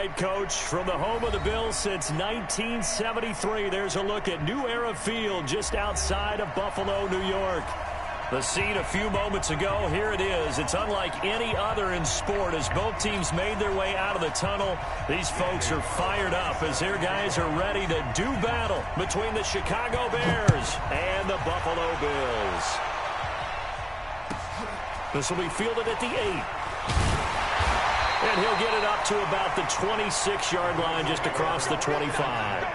right, Coach. From the home of the Bills since 1973, there's a look at New Era Field just outside of Buffalo, New York. The scene a few moments ago, here it is. It's unlike any other in sport as both teams made their way out of the tunnel. These folks are fired up as their guys are ready to do battle between the Chicago Bears and the Buffalo Bills. This will be fielded at the 8. And he'll get it up to about the 26-yard line just across the 25.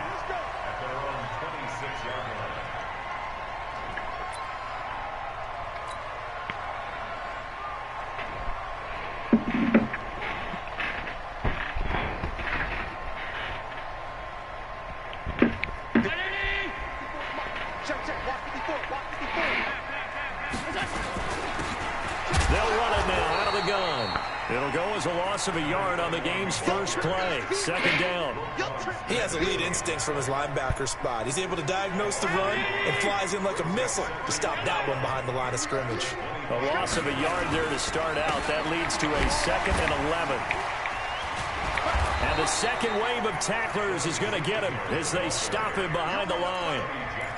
Of a yard on the game's first play. Second down. He has elite instincts from his linebacker spot. He's able to diagnose the run and flies in like a missile to stop that one behind the line of scrimmage. A loss of a yard there to start out. That leads to a 2nd and 11. And the second wave of tacklers is going to get him as they stop him behind the line.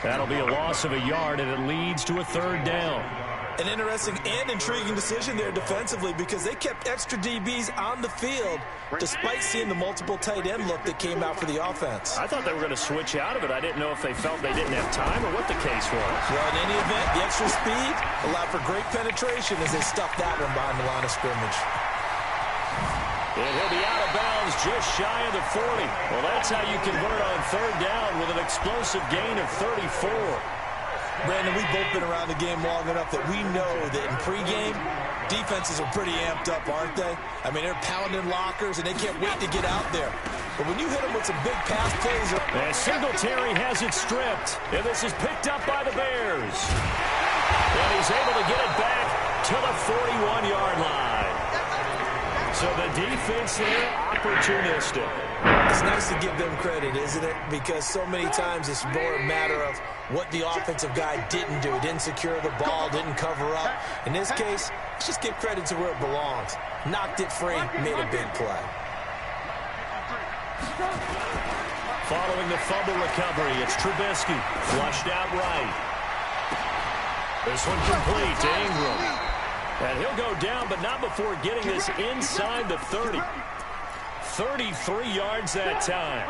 That'll be a loss of a yard, and it leads to a 3rd down. An interesting and intriguing decision there defensively because they kept extra DBs on the field despite seeing the multiple tight end look that came out for the offense. I thought they were going to switch out of it. I didn't know if they felt they didn't have time or what the case was. Well, in any event, the extra speed allowed for great penetration as they stuffed that one behind the line of scrimmage. And he'll be out of bounds just shy of the 40. Well, that's how you convert on 3rd down with an explosive gain of 34. Brandon, we've both been around the game long enough that we know that in pregame, defenses are pretty amped up, aren't they? I mean, they're pounding lockers, and they can't wait to get out there. But when you hit them with some big pass plays... And Singletary has it stripped, and this is picked up by the Bears. And he's able to get it back to the 41-yard line. So the defense there, opportunistic. It's nice to give them credit, isn't it? Because so many times it's more a matter of what the offensive guy didn't do. Didn't secure the ball, didn't cover up. In this case, let's just give credit to where it belongs. Knocked it free, made a big play. Following the fumble recovery, it's Trubisky. Flushed out right. This one complete to Ingram. And he'll go down, but not before getting this inside the 30. 33 yards that time.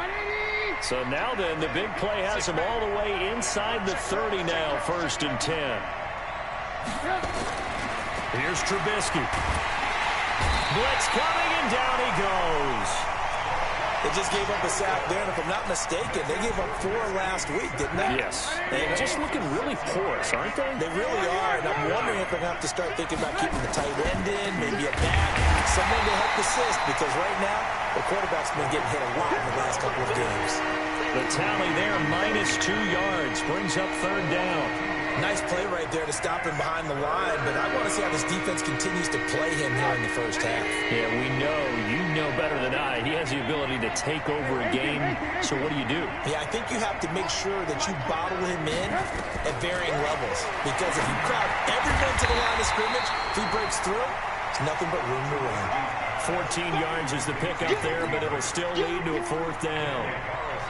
So now then, the big play has him all the way inside the 30 now, 1st and 10. Here's Trubisky. Blitz coming, and down he goes. They just gave up a sack there, and if I'm not mistaken, they gave up 4 last week, didn't they? Yes. They're just looking really porous, aren't they? They really are, and I'm wondering if they're going to have to start thinking about keeping the tight end in, maybe a back, someone to help assist, because right now, the quarterback's been getting hit a lot in the last couple of games. The tally there, -2 yards, brings up 3rd down. Nice play right there to stop him behind the line, but I want to see how this defense continues to play him here in the first half. Yeah, we know. You know better than I. He has the ability to take over a game, so what do you do? Yeah, I think you have to make sure that you bottle him in at varying levels, because if you crowd everyone to the line of scrimmage, if he breaks through, it's nothing but room to run. 14 yards is the pickup there, but it'll still lead to a 4th down.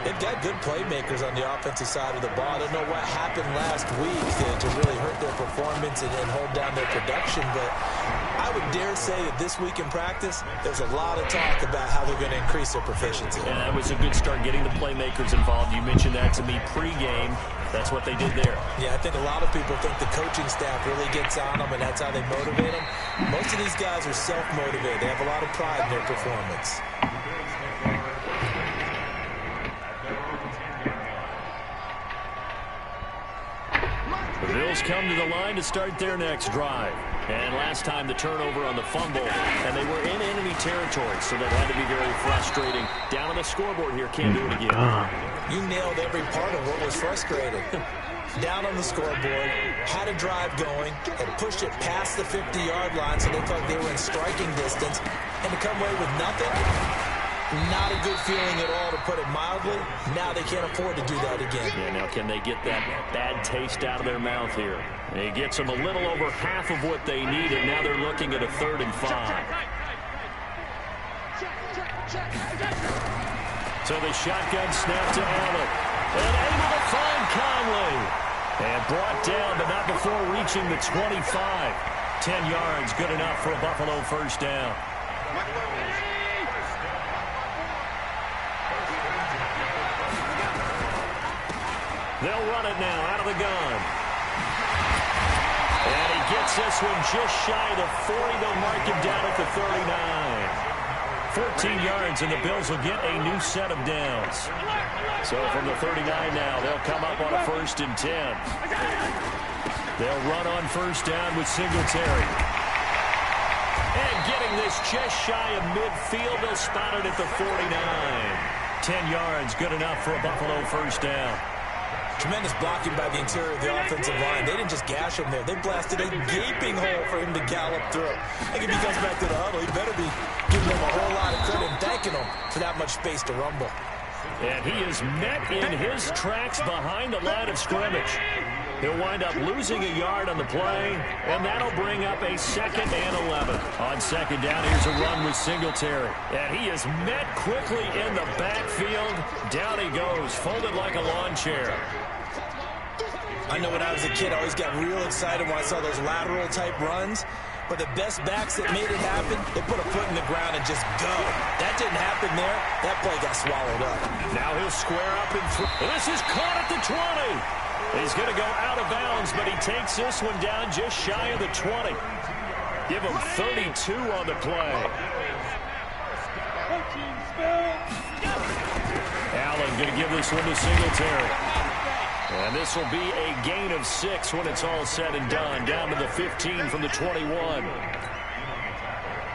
They've got good playmakers on the offensive side of the ball. I don't know what happened last week to really hurt their performance and hold down their production, but I would dare say that this week in practice, there's a lot of talk about how they're going to increase their proficiency. And that was a good start, getting the playmakers involved. You mentioned that to me pregame. That's what they did there. Yeah, I think a lot of people think the coaching staff really gets on them, and that's how they motivate them. Most of these guys are self-motivated. They have a lot of pride in their performance. The Bills come to the line to start their next drive. And last time the turnover on the fumble, and they were in enemy territory, so that had to be very frustrating. Down on the scoreboard here, can't do it again. You nailed every part of what was frustrating. Down on the scoreboard, had a drive going, and pushed it past the 50-yard line so they felt they were in striking distance, and to come away with nothing, not a good feeling at all, to put it mildly. Now they can't afford to do that again. Yeah, now can they get that bad taste out of their mouth here? It gets them a little over half of what they need, and now they're looking at a 3rd and 5. So the shotgun snap to Allen. And able to find Conley. And brought down, but not before reaching the 25. 10 yards, good enough for a Buffalo first down. They'll run it now out of the gun. And he gets this one just shy of the 40. They'll mark him down at the 39. 14 yards, and the Bills will get a new set of downs. So from the 39 now, they'll come up on a 1st and 10. They'll run on first down with Singletary. And getting this just shy of midfield, they'll spot it at the 49. 10 yards, good enough for a Buffalo first down. Tremendous blocking by the interior of the offensive line. They didn't just gash him there. They blasted a gaping hole for him to gallop through. I think if he comes back to the huddle, he better be giving them a whole lot of credit and thanking them for that much space to rumble. And he is met in his tracks behind the line of scrimmage. He'll wind up losing a yard on the play, and that'll bring up a 2nd and 11. On second down, here's a run with Singletary. And he is met quickly in the backfield. Down he goes, folded like a lawn chair. I know when I was a kid, I always got real excited when I saw those lateral-type runs. But the best backs that made it happen, they put a foot in the ground and just go. That didn't happen there. That play got swallowed up. Now he'll square up in front. This is caught at the 20. He's going to go out of bounds, but he takes this one down just shy of the 20. Give him 32 on the play. Allen going to give this one to Singletary. And this will be a gain of 6 when it's all said and done. Down to the 15 from the 21.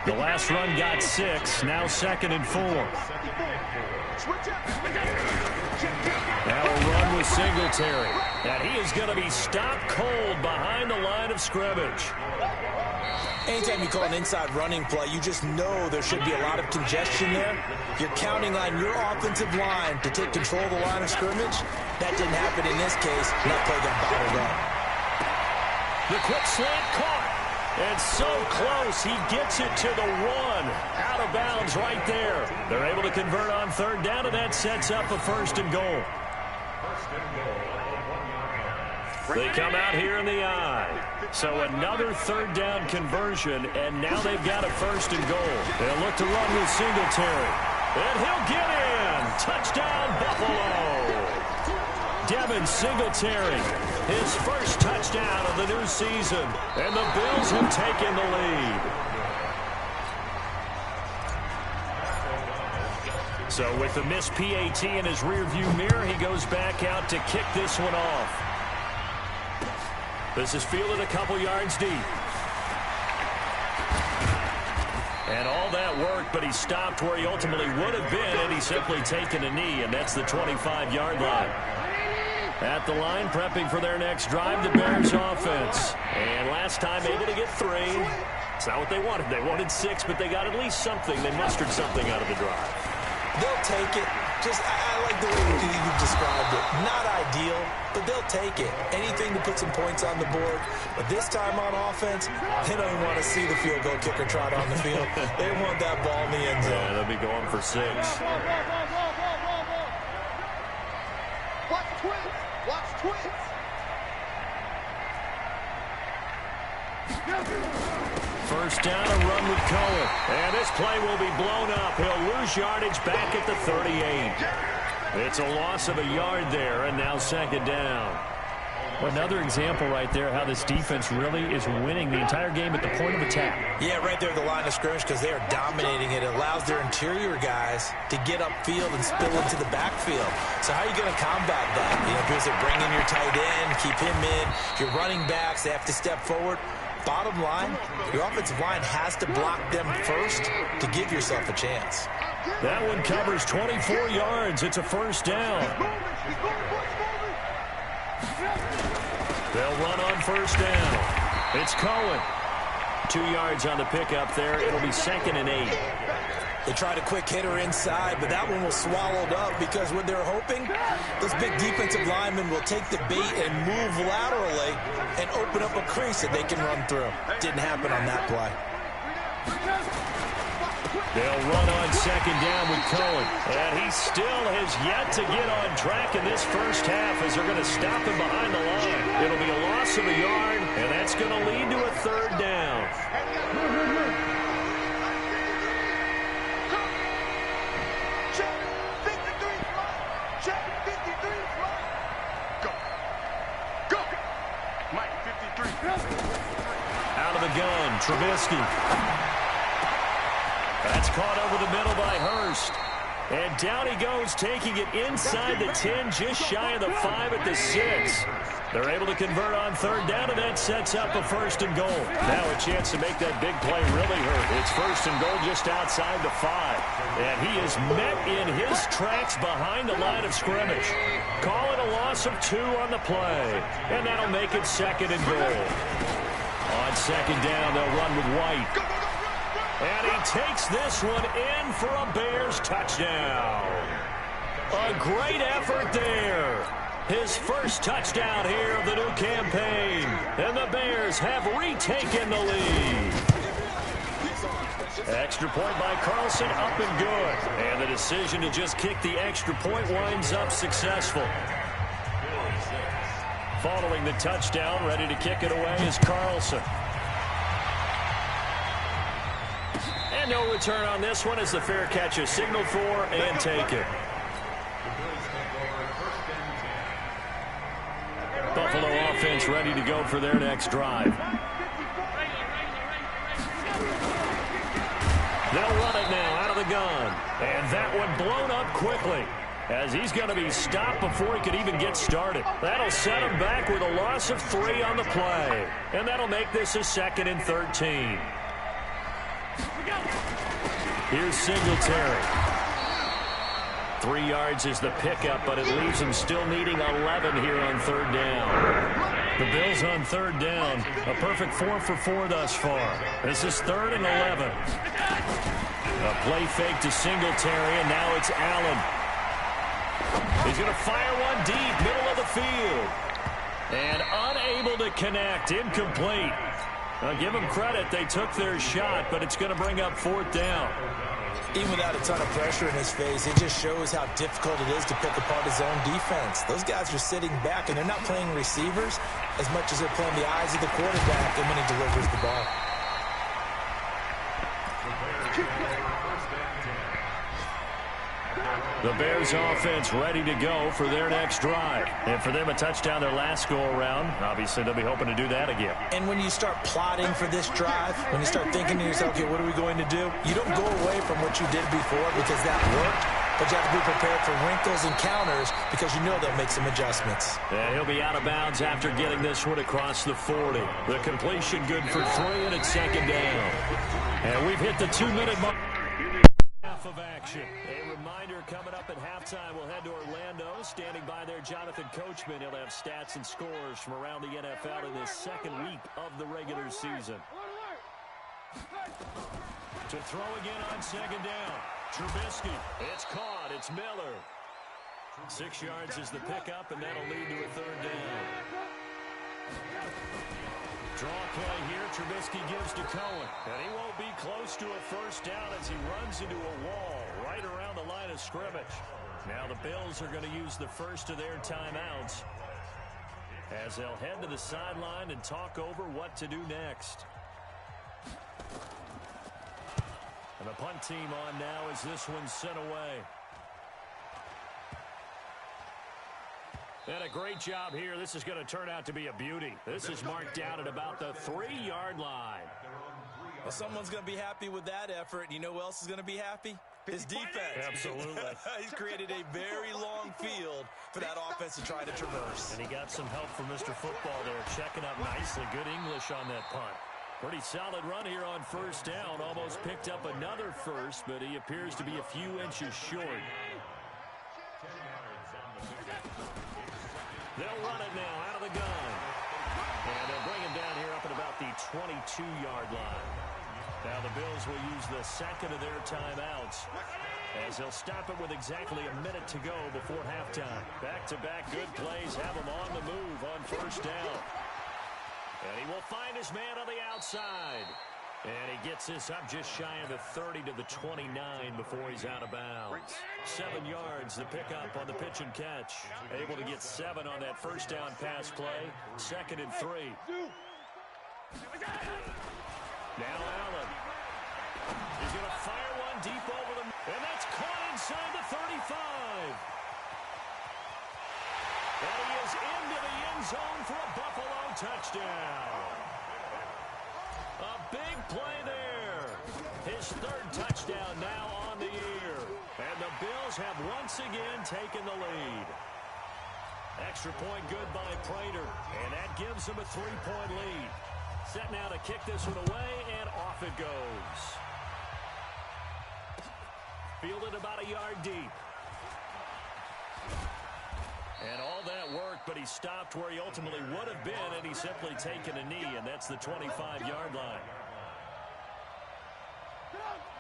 The last run got 6. Now 2nd and 4. Now a run with Singletary. And he is going to be stopped cold behind the line of scrimmage. Anytime you call an inside running play, you just know there should be a lot of congestion there. You're counting on your offensive line to take control of the line of scrimmage. That didn't happen in this case. That play got bottled up. The quick slant caught. And so close, he gets it to the 1. Out of bounds right there. They're able to convert on 3rd down, and that sets up a 1st and goal. They come out here in the I. So another 3rd down conversion, and now they've got a 1st and goal. They'll look to run with Singletary. And he'll get in. Touchdown, Buffalo. Devin Singletary, his first touchdown of the new season. And the Bills have taken the lead. So with the missed PAT in his rearview mirror, he goes back out to kick this one off. This is fielded a couple yards deep. And all that work, but he stopped where he ultimately would have been, and he's simply taken a knee, and that's the 25-yard line. At the line, prepping for their next drive, the Bears offense. And last time able to get 3. It's not what they wanted. They wanted 6, but they got at least something. They mustered something out of the drive. They'll take it. I like the way you described it. Not ideal, but they'll take it. Anything to put some points on the board. But this time on offense, they don't even want to see the field goal kicker trot on the field. They want that ball in the end zone. Yeah, they'll be going for 6. Watch twins. Watch twins. First down, a run with Cohen. And this play will be blown up. He'll lose yardage back at the 38. It's a loss of a yard there, and now 2nd down. Another example right there how this defense really is winning the entire game at the point of attack. Yeah, right there at the line of scrimmage because they are dominating it. It allows their interior guys to get upfield and spill into the backfield. So how are you going to combat that? You know, because they bring in your tight end, keep him in. Your running backs, they have to step forward. Bottom line, your offensive line has to block them first to give yourself a chance. That one covers 24 yards. It's a 1st down. They'll run on 1st down. It's Cohen. 2 yards on the pickup there. It'll be 2nd and 8. They tried a quick hitter inside, but that one was swallowed up because what they're hoping, those big defensive linemen will take the bait and move laterally and open up a crease that they can run through. Didn't happen on that play. They'll run on second down with Cohen. And he still has yet to get on track in this first half as they're going to stop him behind the line. It'll be a loss of a yard, and that's going to lead to a third down. Check 53 fly. Go. Go. Mike 53. Out of the gun, Trubisky. That's caught over the middle by Hurst. And down he goes, taking it inside the 10, just shy of the 5 at the 6. They're able to convert on third down, and that sets up a first and goal. Now a chance to make that big play really hurt. It's first and goal just outside the 5. And he is met in his tracks behind the line of scrimmage. Call it a loss of 2 on the play. And that'll make it second and goal. On second down, they'll run with White. And he takes this one in for a Bears touchdown. A great effort there. His first touchdown here of the new campaign. And the Bears have retaken the lead. Extra point by Carlson, up and good. And the decision to just kick the extra point winds up successful. Following the touchdown, ready to kick it away is Carlson. And no return on this one as the fair catch is signaled for and taken. Buffalo offense ready to go for their next drive. They'll run it now out of the gun. And that one blown up quickly as he's going to be stopped before he could even get started. That'll set him back with a loss of 3 on the play. And that'll make this a 2nd and 13. Here's Singletary. 3 yards is the pickup, but it leaves him still needing 11 here on third down. The Bills on third down. A perfect 4 for 4 thus far. This is 3rd and 11. A play fake to Singletary, and now it's Allen. He's going to fire one deep, middle of the field. And unable to connect, incomplete. Now, give them credit. They took their shot, but it's going to bring up 4th down. Even without a ton of pressure in his face, it just shows how difficult it is to pick apart his own defense. Those guys are sitting back, and they're not playing receivers as much as they're playing the eyes of the quarterback and when he delivers the ball. The Bears offense ready to go for their next drive. And for them, a touchdown their last go-around. Obviously, they'll be hoping to do that again. And when you start plotting for this drive, when you start thinking to yourself, okay, what are we going to do? You don't go away from what you did before because that worked, but you have to be prepared for wrinkles and counters because you know they'll make some adjustments. And he'll be out of bounds after getting this one across the 40. The completion good for 3, and it's 2nd down. And we've hit the 2-minute mark. Half of action. A reminder coming up at halftime, we'll head to Orlando. Standing by there, Jonathan Coachman. He'll have stats and scores from around the NFL in this 2nd week of the regular season. To throw again on 2nd down. Trubisky. It's caught. It's Miller. 6 yards is the pickup, and that'll lead to a 3rd down. Draw play here. Trubisky gives to Cohen. And he won't be close to a 1st down as he runs into a wall right around the line of scrimmage. Now the Bills are going to use the first of their timeouts as they'll head to the sideline and talk over what to do next. And the punt team on now as this one's sent away. And a great job here. This is going to turn out to be a beauty. This is marked out at about the 3-yard line. Well, someone's going to be happy with that effort. And you know who else is going to be happy? His defense. Absolutely. He's created a very long field for that offense to try to traverse. And he got some help from Mr. Football there, checking up nicely. Good English on that punt. Pretty solid run here on 1st down. Almost picked up another first, but he appears to be a few inches short. They'll run it now out of the gun. And they'll bring him down here up at about the 22-yard line. Now the Bills will use the 2nd of their timeouts as they'll stop it with exactly a minute to go before halftime. Back-to-back good plays have him on the move on 1st down. And he will find his man on the outside. And he gets this up just shy of the 30 to the 29 before he's out of bounds. 7 yards, the pickup on the pitch and catch. Able to get 7 on that first down pass play. 2nd and 3. Now Allen. He's going to fire one deep over the... And that's caught inside the 35. And he is into the end zone for a Buffalo touchdown. A big play there. His 3rd touchdown now on the year. And the Bills have once again taken the lead. Extra point good by Prater. And that gives them a 3-point lead. Set now to kick this one away, and off it goes. Fielded about a yard deep. And all that work, but he stopped where he ultimately would have been, and he's simply taken a knee, and that's the 25-yard line.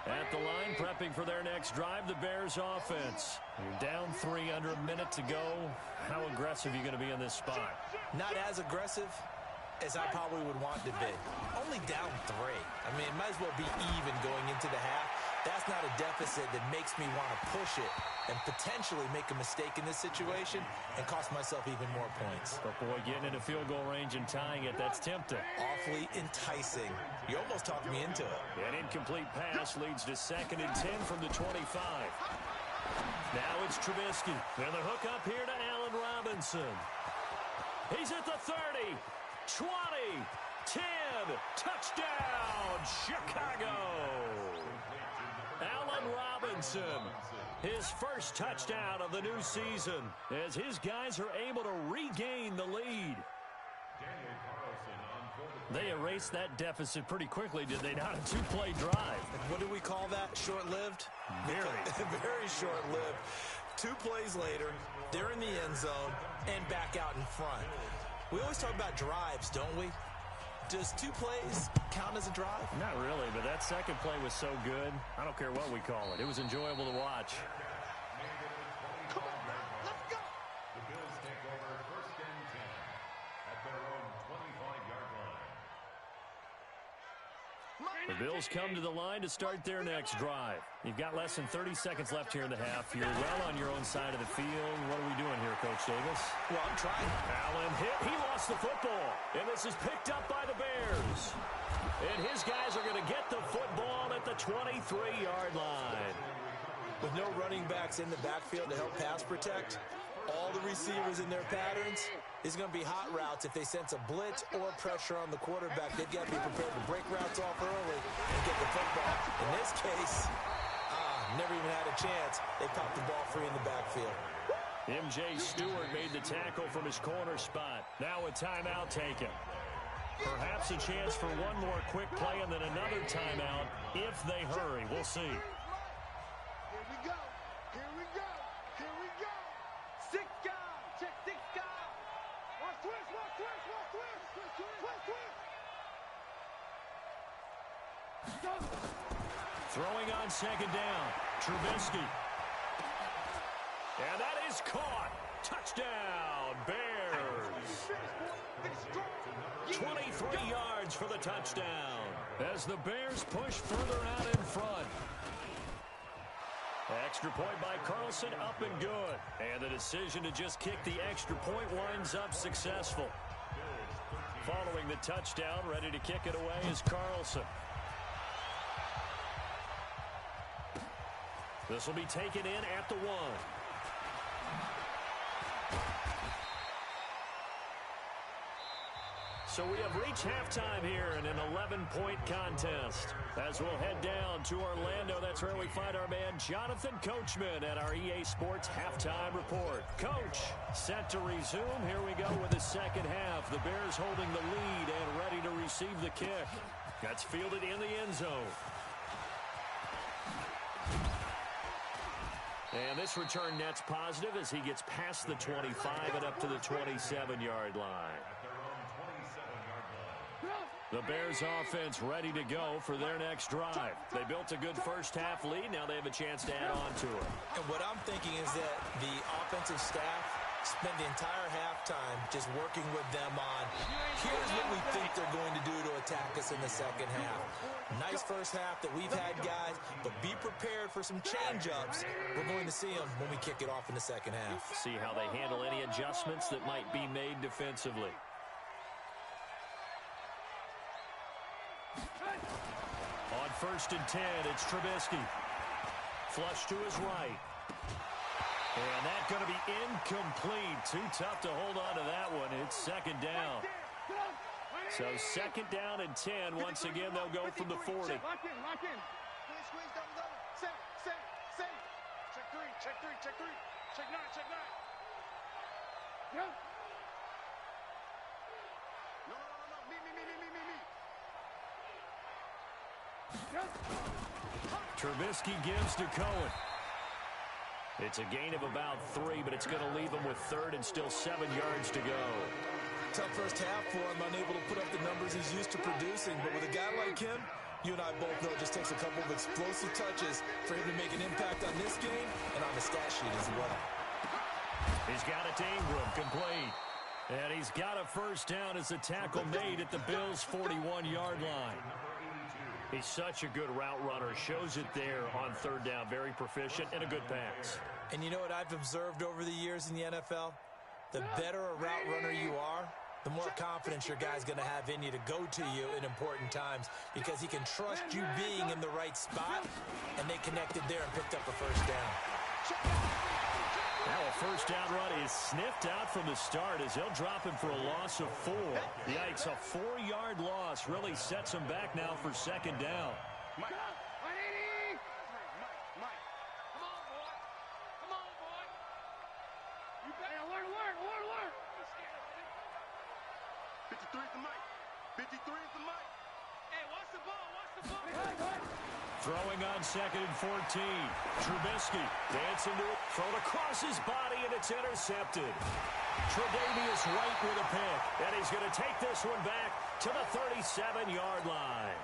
At the line, prepping for their next drive, the Bears offense. You're down 3, under a minute to go. How aggressive are you going to be in this spot? Not as aggressive as I probably would want to be. Only down 3. I mean, it might as well be even going into the half. That's not a deficit that makes me want to push it and potentially make a mistake in this situation and cost myself even more points. But, boy, getting into field goal range and tying it, that's tempting. Awfully enticing. You almost talked me into it. An incomplete pass leads to 2nd and 10 from the 25. Now it's Trubisky. And the hook up here to Allen Robinson. He's at the 30, 20, 10, touchdown, Chicago. Allen Robinson, his first touchdown of the new season, as his guys are able to regain the lead. They erased that deficit pretty quickly, did they not? A 2-play drive. What do we call that? Short-lived? Very. Very short-lived. 2 plays later, they're in the end zone and back out in front. We always talk about drives, don't we? Does 2 plays count as a drive? Not really, but that second play was so good. I don't care what we call it. It was enjoyable to watch. Come on, man. Let's go. The Bills take over 1st and 10 at their own 25-yard line. The Bills come to the line to start their next drive. You've got less than 30 seconds left here in the half. You're well on your own side of the field. What are we doing here, Coach Davis? Well, I'm trying. Allen hit. He lost the football. And this is picked up by the Bears. And his guys are going to get the football at the 23-yard line. With no running backs in the backfield to help pass protect, all the receivers in their patterns, is going to be hot routes. If they sense a blitz or pressure on the quarterback, they've got to be prepared to break routes off early and get the football. In this case, never even had a chance. They popped the ball free in the backfield. M.J. Stewart made the tackle from his corner spot. Now a timeout taken. Perhaps a chance for one more quick play and then another timeout if they hurry. We'll see. Here we go. Here we go. Here we go. 6 guys. Check 6 guys. Watch twist. Watch twist. Watch twist. Twist. Twist. Throwing on 2nd down. Trubisky. And that is caught. Touchdown, Bears. 23 yards for the touchdown as the Bears push further out in front. Extra point by Carlson, up and good. And the decision to just kick the extra point winds up successful. Following the touchdown, ready to kick it away is Carlson. This will be taken in at the 1. So we have reached halftime here in an 11-point contest. As we'll head down to Orlando, that's where we find our man Jonathan Coachman at our EA Sports Halftime Report. Coach, set to resume. Here we go with the second half. The Bears holding the lead and ready to receive the kick. That's fielded in the end zone. And this return net's positive as he gets past the 25 and up to the 27-yard line. The Bears offense ready to go for their next drive. They built a good first half lead. Now they have a chance to add on to it. And what I'm thinking is that the offensive staff Spent the entire halftime just working with them on, here's what we think they're going to do to attack us in the second half. Nice first half that we've had, guys, but be prepared for some change-ups. We're going to see them when we kick it off in the second half. See how they handle any adjustments that might be made defensively. On 1st and 10, it's Trubisky. Flush to his right. And that's going to be incomplete. Too tough to hold on to that one. It's second down. So second down and 10. Once again, they'll go from the 40. Lock in. Squeeze, double. Safe. Check three. Check nine. No. Me. Trubisky gives to Cohen. It's a gain of about 3, but it's going to leave him with 3rd and still 7 yards to go. Tough first half for him, unable to put up the numbers he's used to producing. But with a guy like him, you and I both know it just takes a couple of explosive touches for him to make an impact on this game and on the stat sheet as well. He's got it to Ingram, complete. And he's got a first down as the tackle made at the Bills' 41-yard line. He's such a good route runner. Shows it there on 3rd down. Very proficient and a good pass. And you know what I've observed over the years in the NFL? The better a route runner you are, the more confidence your guy's going to have in you to go to you in important times because he can trust you being in the right spot, and they connected there and picked up a first down. Now a first down run is sniffed out from the start as they'll drop him for a loss of 4. Yikes, a 4-yard loss really sets him back now for second down. Mike. Come on, boy. You better alert. 53 is the mic. Hey, watch the ball. Throwing on 2nd and 14. Trubisky dancing to it. Thrown across his body, and it's intercepted. Tre'Davious White with a pick. And he's going to take this one back to the 37-yard line.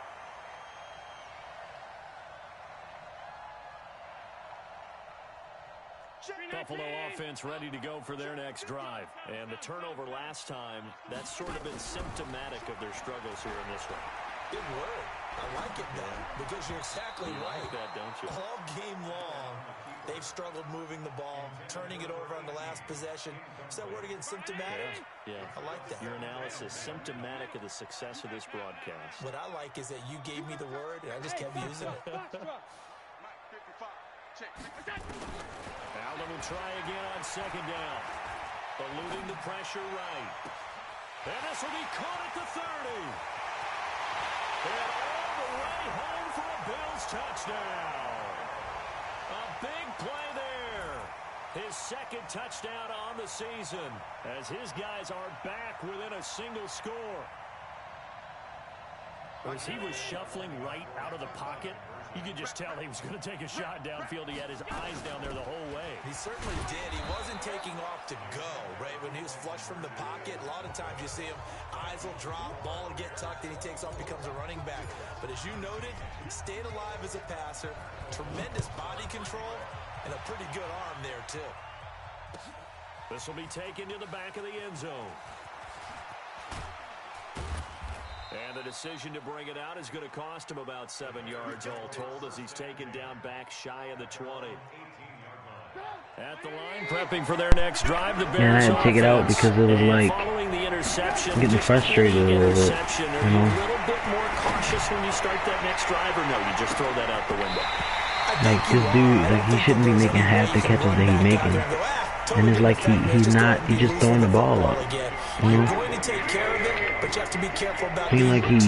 Buffalo offense ready to go for their next drive. And the turnover last time, that's sort of been symptomatic of their struggles here in this one. Good word. I like it, man, because you're exactly right. Like that, don't you? All game long, they've struggled moving the ball, turning it over on the last possession. Is that word again, symptomatic? Yeah. I like that. Your analysis, symptomatic of the success of this broadcast. What I like is that you gave me the word, and I just kept using it. Allen will try again on second down. Eluding the pressure right. And this will be caught at the 30. And all the way home for a Bills touchdown. A big play there. His second touchdown on the season as his guys are back within a single score. As he was shuffling right out of the pocket, you could just tell he was going to take a shot downfield. He had his eyes down there the whole way. He certainly did. He wasn't taking off to go, right? When he was flush from the pocket, a lot of times you see him, eyes will drop, ball will get tucked, and he takes off, becomes a running back. But as you noted, stayed alive as a passer, tremendous body control, and a pretty good arm there, too. This will be taken to the back of the end zone. And the decision to bring it out is going to cost him about 7 yards all told as he's taken down back shy of the 20. At the line, prepping for their next drive. The Bears I had to take it out because it was like following the interception, getting frustrated a little bit. Are you a little bit more cautious when you start that next drive, or no? You just throw that out the window. Like this dude, like he shouldn't be making half the catches that he's making. And it's like he's just throwing the ball up. You know? But you have to be careful about Seems like he,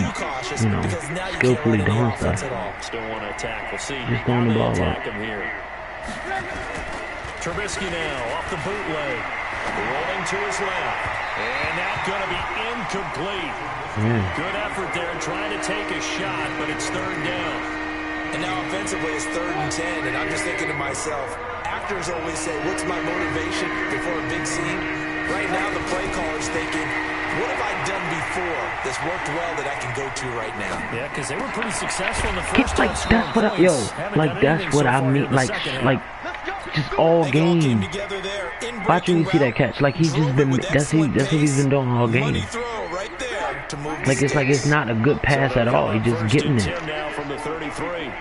skillfully doing stuff. Still want to attack. We'll see. Just throwing the ball up. Him here. Trubisky now off the bootleg. Rolling to his left. And that's going to be incomplete. Good effort there trying to take a shot, but it's third down. And now offensively it's 3rd and 10, and I'm just thinking to myself, actors always say, what's my motivation before a big scene? Right now the play caller's thinking, what have I done before that's worked well that I can go to right now? Yeah, because they were pretty successful in the first half. That's what I mean. Like, just all They all came game. together there in Watching you breaking see that route. catch, like he's just been, With that's excellent what he's been doing all pace. game. Money throw right there to move the Like it's sticks. not a good pass So at all. they'll He's come just up getting first it. and 10 now from the 33.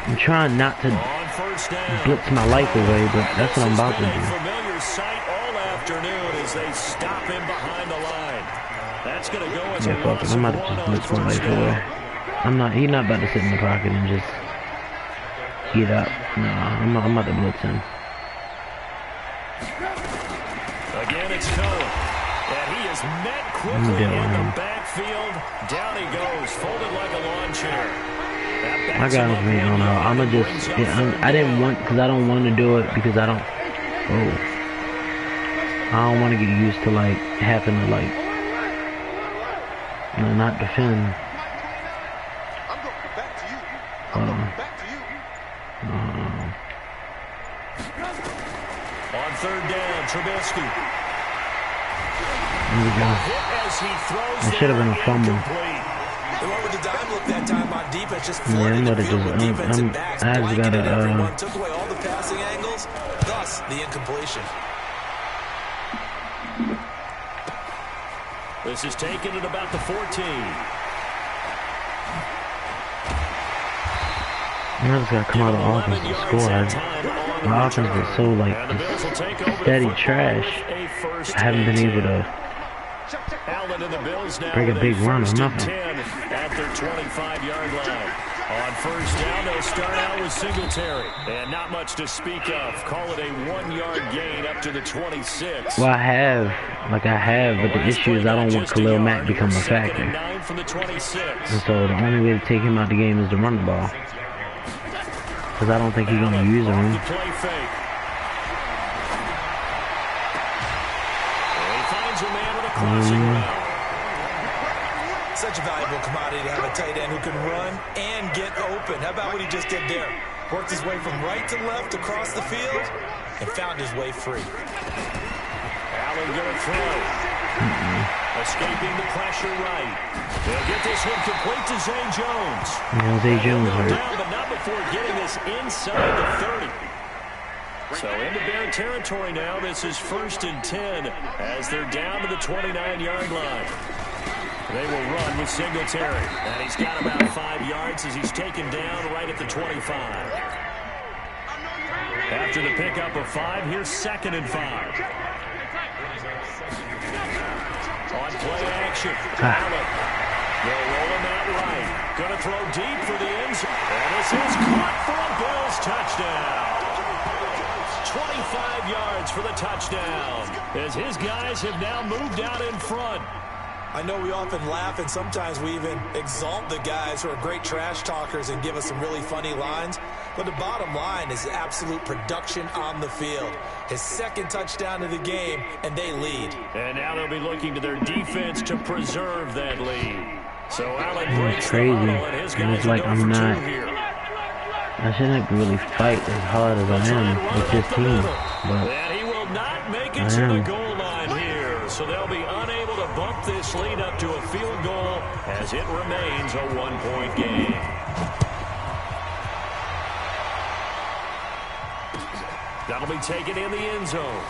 I'm trying not to On first down. blitz my life away, but And that's this what I'm has about to been a do. familiar sight all afternoon as they stop him behind the line. That's going to go as Yeah, a fuck it. loss I'm of about to one just on blitz my first life away. down. He's not about to sit in the pocket and just get up. Nah, I'm about to blitz him. Again, it's Cohen. And he is met quickly in the backfield. Down he goes, folded like a lawn chair. My guys, man, I don't know. I'ma just, I didn't want, because I don't want to do it because I don't want to get used to like having to like, not defend. I'm going back to you. Hold on. Back to you. On third down, Trubisky. Here we go. Hit as he throws It should have been a fumble. incomplete. They went with the dime look that time on defense, just Yeah, flooding I'm the gonna field just, with defensive backs, I just blanketed gotta, everyone, took away all the passing angles, thus the incompletion. This is taken at about the 14. I just gotta come out of the offense and score. My offense is so like just steady trash. I haven't been able to Allen and the Bills now break a with big run or first and nothing. 10 at their 25-yard line. On first down, they'll start out with Singletary. And not much to speak of. Call it a 1-yard gain up to the 26. Well, I have, but the issue is I don't want Khalil Mack to become a factor. Second and 9 from the 26. And so the only way to take him out the game is to run the ball. Because I don't think he's going to use The him. play fake. And he finds a man with a crossing route. Such a valuable commodity to have a tight end who can run and get open. How about what he just did there? Worked his way from right to left across the field and found his way free. Allen going to throw. Escaping the pressure right. They'll get this one complete to Zay Jones. Zay Jones They'll go hurt. down, but not before getting this inside the 30. So into Bear territory now. This is first and 10 as they're down to the 29-yard line. They will run with Singletary. And he's got about 5 yards as he's taken down right at the 25. After the pickup of 5, here's second and 5. On play action, Allen. They'll roll him out right. Going to throw deep for the end zone. And this is caught for a Bills touchdown. 25 yards for the touchdown as his guys have now moved out in front. I know we often laugh and sometimes we even exalt the guys who are great trash talkers and give us some really funny lines. But the bottom line is absolute production on the field. His second touchdown of the game, and they lead. And now they'll be looking to their defense to preserve that lead. So Allen breaks crazy. the huddle, and his And guys it's are like going I'm for not- 2 here. I shouldn't really fight as hard as I am with this team. But And he will not make it I to the am. goal line here. So they'll be unable to bump this lead up to a field goal as it remains a 1-point game. That'll be taken in the end zone.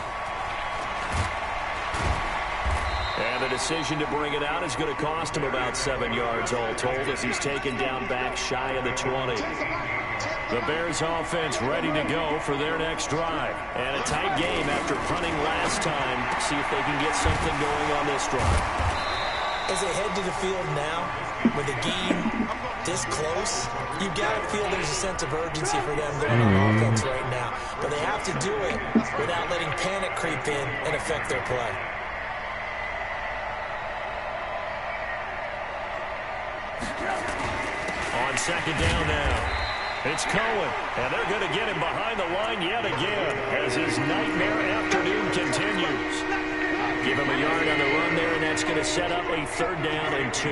And the decision to bring it out is going to cost him about 7 yards all told as he's taken down back shy of the 20. The Bears offense ready to go for their next drive. And a tight game after punting last time. See if they can get something going on this drive. As they head to the field now, with the game this close, you got to feel there's a sense of urgency for them going on offense right now. But they have to do it without letting panic creep in and affect their play. On second down now. It's Cohen, and they're going to get him behind the line yet again as his nightmare afternoon continues. Give him a yard on the run there, and that's going to set up a 3rd down and 2.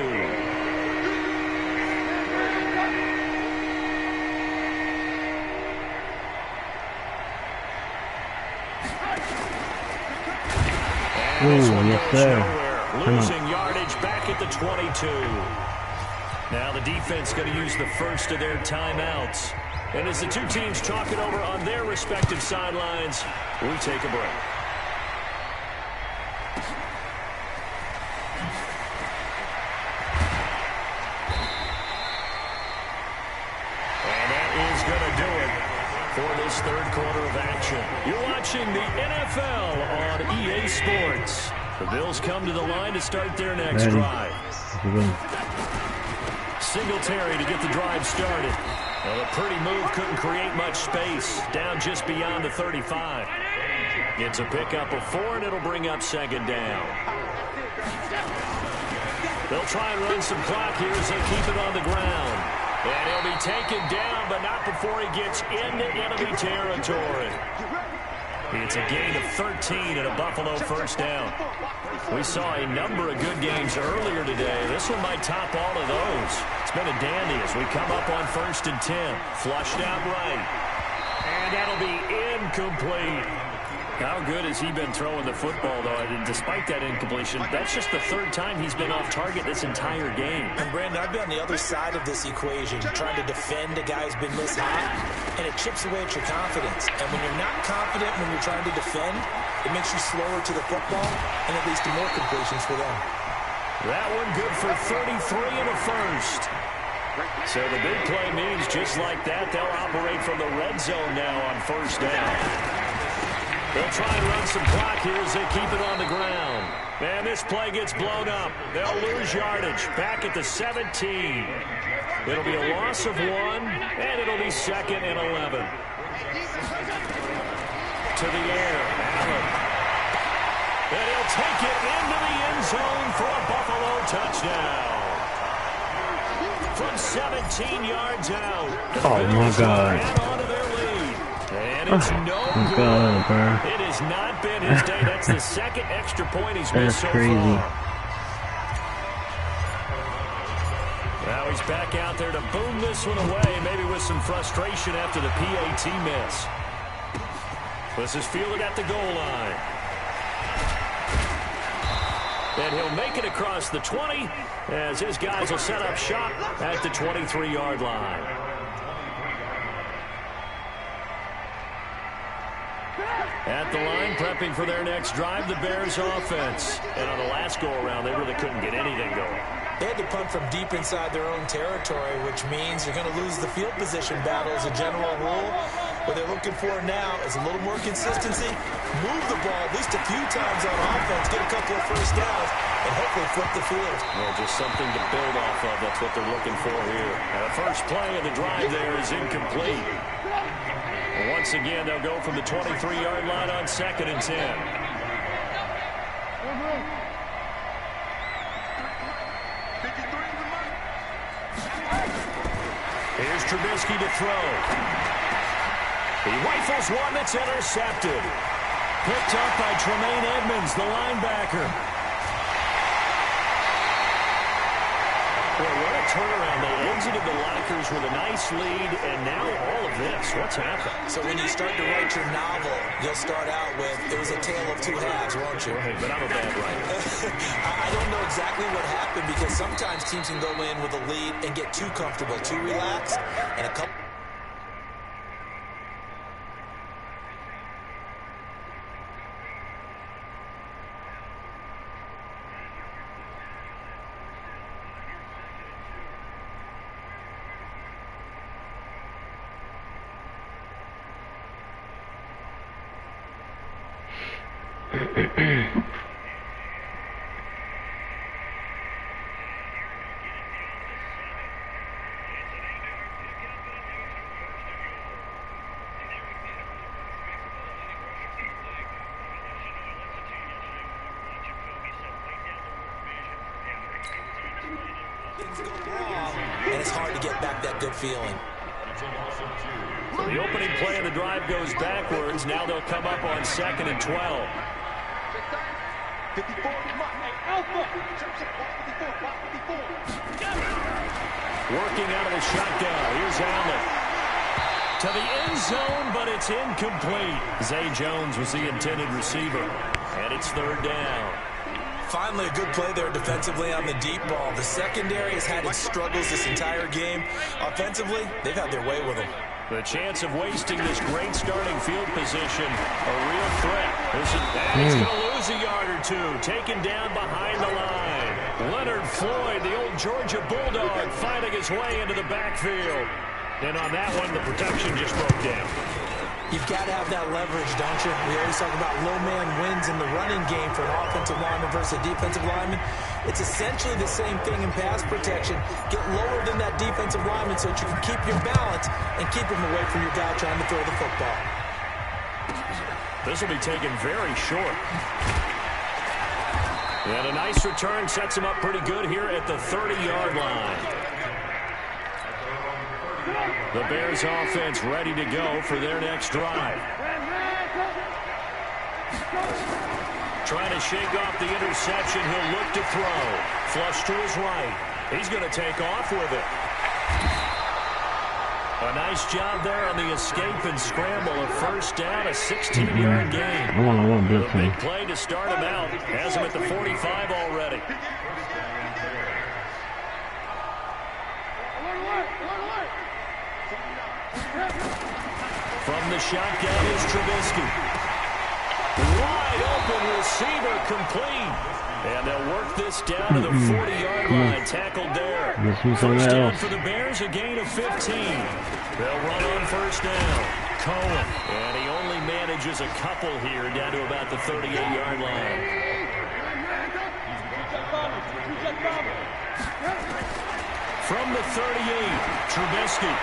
ooh, yes sir. Come on. Losing yardage back at the 22. Now the defense going to use the first of their timeouts. And as the two teams talk it over on their respective sidelines, we take a break. And that is going to do it for this third quarter of action. You're watching the NFL on EA Sports. The Bills come to the line to start their next drive. Singletary to get the drive started. Well, a pretty move, couldn't create much space. Down just beyond the 35. It's a pickup of 4, and it'll bring up second down. They'll try and run some clock here as they keep it on the ground. And he'll be taken down, but not before he gets into enemy territory. It's a gain of 13 and a Buffalo first down. We saw a number of good games earlier today. This one might top all of those. It's been a dandy as we come up on 1st and 10. Flushed out right. And that'll be incomplete. How good has he been throwing the football, though? And despite that incompletion, that's just the 3rd time he's been off target this entire game. And, Brandon, I've been on the other side of this equation, trying to defend a guy who's been this hot, and it chips away at your confidence. And when you're not confident when you're trying to defend, it makes you slower to the football, and it leads to more completions for them. That one good for 33 and a first. So the big play means just like that, they'll operate from the red zone now on 1st down. They'll try and run some clock here as they keep it on the ground. And this play gets blown up. They'll lose yardage back at the 17. It'll be a loss of 1, and it'll be 2nd and 11. To the air, Allen. And he'll take it into the end zone for a Buffalo touchdown. From 17 yards out. Oh, my God. And it's no good. It has not been his day. That's the 2nd extra point he's missed so crazy. far. Now he's back out there to boom this one away, maybe with some frustration after the PAT miss. This is fielded at the goal line. And he'll make it across the 20 as his guys will set up shop at the 23-yard line. At the line, prepping for their next drive, the Bears offense. And on the last go-around, they really couldn't get anything going. They had to punt from deep inside their own territory, which means you're going to lose the field position battle as a general rule. What they're looking for now is a little more consistency, move the ball at least a few times on offense, get a couple of first downs, and hopefully flip the field. Well, just something to build off of. That's what they're looking for here. And the first play of the drive there is incomplete. Once again, they'll go from the 23-yard line on 2nd and 10. Here's Trubisky to throw. He rifles one that's intercepted. Picked up by Tremaine Edmonds, the linebacker. Boy, what a turnaround. They exited the lockers with a nice lead, and now all of this. What's happened? So when you start to write your novel, you'll start out with, it was a tale of 2 halves, won't you? Right, but I'm a bad writer. I don't know exactly what happened because sometimes teams can go in with a lead and get too comfortable, too relaxed, and a couple... and it's hard to get back that good feeling. So the opening play of the drive goes backwards. Now they'll come up on 2nd and 12. Working out of the shotgun. Here's Allen. To the end zone, but it's incomplete. Zay Jones was the intended receiver. And it's 3rd down. Finally, a good play there defensively on the deep ball. The secondary has had its struggles this entire game. Offensively, they've had their way with them. The chance of wasting this great starting field position, a real threat. And he's going to lose a yard or two, taken down behind the line. Leonard Floyd, the old Georgia Bulldog, finding his way into the backfield. And on that one, the protection just broke down. You've got to have that leverage, don't you? We always talk about low man wins in the running game for an offensive lineman versus a defensive lineman. It's essentially the same thing in pass protection. Get lower than that defensive lineman so that you can keep your balance and keep him away from your guy trying to throw the football. This will be taken very short. And a nice return sets him up pretty good here at the 30-yard line. The Bears offense ready to go for their next drive. Trying to shake off the interception. He'll look to throw. Flush to his right. He's going to take off with it. A nice job there on the escape and scramble. A first down, a 16-yard gain. A big play to start him out. Has him at the 45 already. From the shotgun is Trubisky. Wide open receiver complete. And they'll work this down to the 40-yard line. Tackled there. First down for the Bears, a gain of 15. They'll run on first down. Cohen. And he only manages a couple here down to about the 38-yard line. From the 38, Trubisky.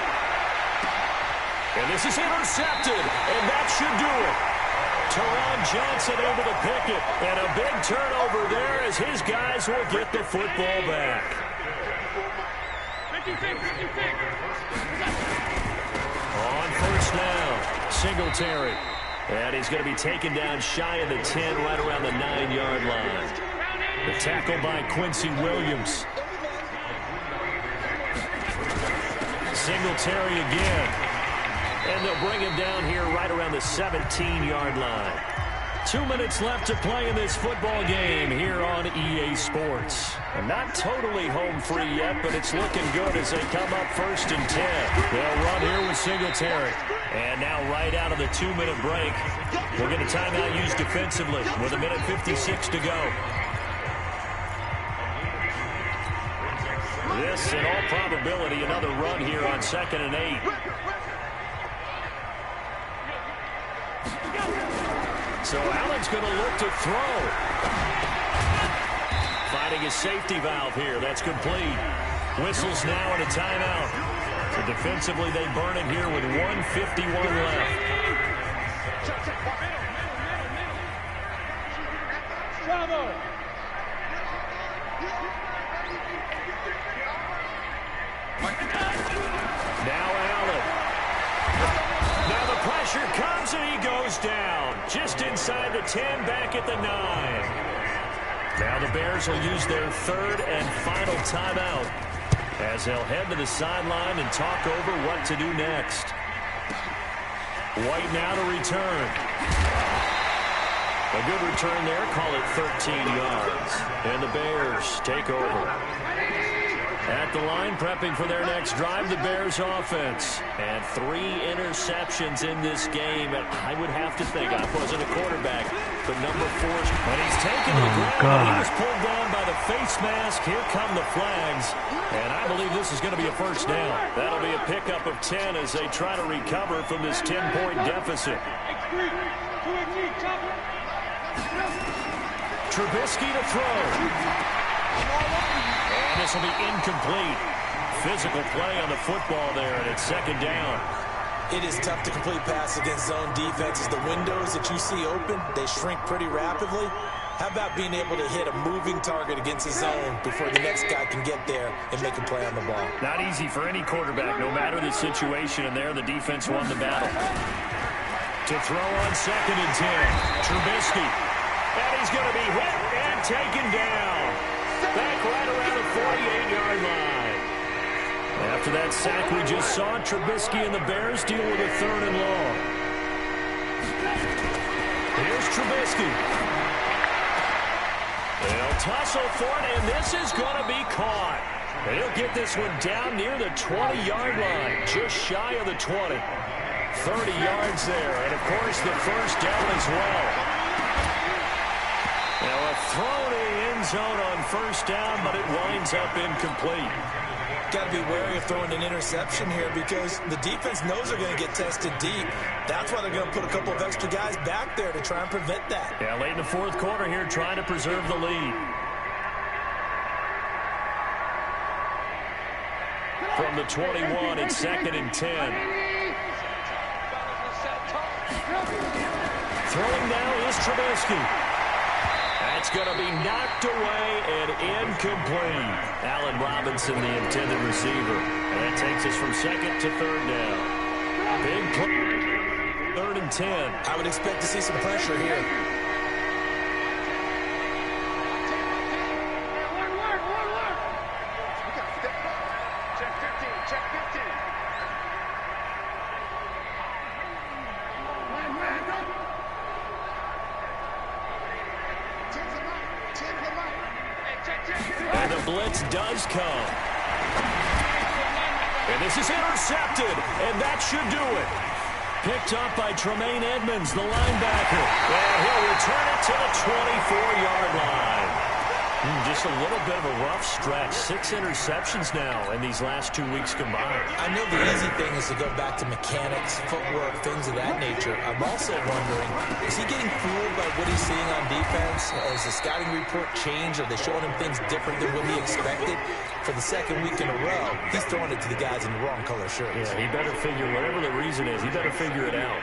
And this is intercepted, and that should do it. Teron Johnson able to pick it, and a big turnover there as his guys will get the football back. On first down, Singletary. And he's going to be taken down shy of the 10, right around the 9-yard line. The tackle by Quincy Williams. Singletary again. And they'll bring him down here right around the 17-yard line. 2 minutes left to play in this football game here on EA Sports. And not totally home free yet, but it's looking good as they come up first and 10. They'll run here with Singletary. And now right out of the 2-minute break, we'll get a timeout used defensively with 1:56 to go. This, in all probability, another run here on 2nd and 8. So Allen's going to look to throw. Finding his safety valve here. That's complete. Whistles now and a timeout. So defensively, they burn it here with 1:51 left. Now Allen. Now the pressure comes and he goes down. Just inside the 10, back at the 9. Now the Bears will use their 3rd and final timeout as they'll head to the sideline and talk over what to do next. White now to return. A good return there, call it 13 yards. And the Bears take over. At the line, prepping for their next drive, the Bears offense. And 3 interceptions in this game. And I would have to think, I wasn't a quarterback, but number 4. And he's taken to the ground. He was pulled down by the face mask. Here come the flags. And I believe this is going to be a first down. That'll be a pickup of 10 as they try to recover from this 10-point deficit. Trubisky to throw. And this will be incomplete. Physical play on the football there, and it's 2nd down. It is tough to complete passes against zone defenses. The windows that you see open, they shrink pretty rapidly. How about being able to hit a moving target against a zone before the next guy can get there and make a play on the ball? Not easy for any quarterback, no matter the situation, and there the defense won the battle. To throw on 2nd and 10, Trubisky. And he's going to be hit and taken down. Back right around the 48-yard line. After that sack we just saw, Trubisky and the Bears deal with a 3rd and long. Here's Trubisky. They'll tussle for it, and this is going to be caught. And he'll get this one down near the 20-yard line, just shy of the 20. 30 yards there, and of course the first down as well. Now a throw to the end zone on first down, but it winds up incomplete. Got to be wary of throwing an interception here because the defense knows they're going to get tested deep. That's why they're going to put a couple of extra guys back there to try and prevent that. Yeah, late in the fourth quarter here, trying to preserve the lead. From the 21, it's 2nd and 10. Throwing now is Trubisky. That's going to be knocked away and incomplete. Allen Robinson, the intended receiver. And that takes us from 2nd to 3rd down. Big play. 3rd and 10. I would expect to see some pressure here. And the blitz does come. And this is intercepted, and that should do it. Picked up by Tremaine Edmonds, the linebacker. And he'll return it to the 24-yard line. Just a little bit of a rough stretch. 6 interceptions now in these last 2 weeks combined. I know the easy thing is to go back to mechanics, footwork, things of that nature. I'm also wondering, is he getting fooled by what he's seeing on defense? Has the scouting report changed? Are they showing him things different than what he expected? For the 2nd week in a row, he's throwing it to the guys in the wrong color shirts. Yeah, he better figure, whatever the reason is, he better figure it out.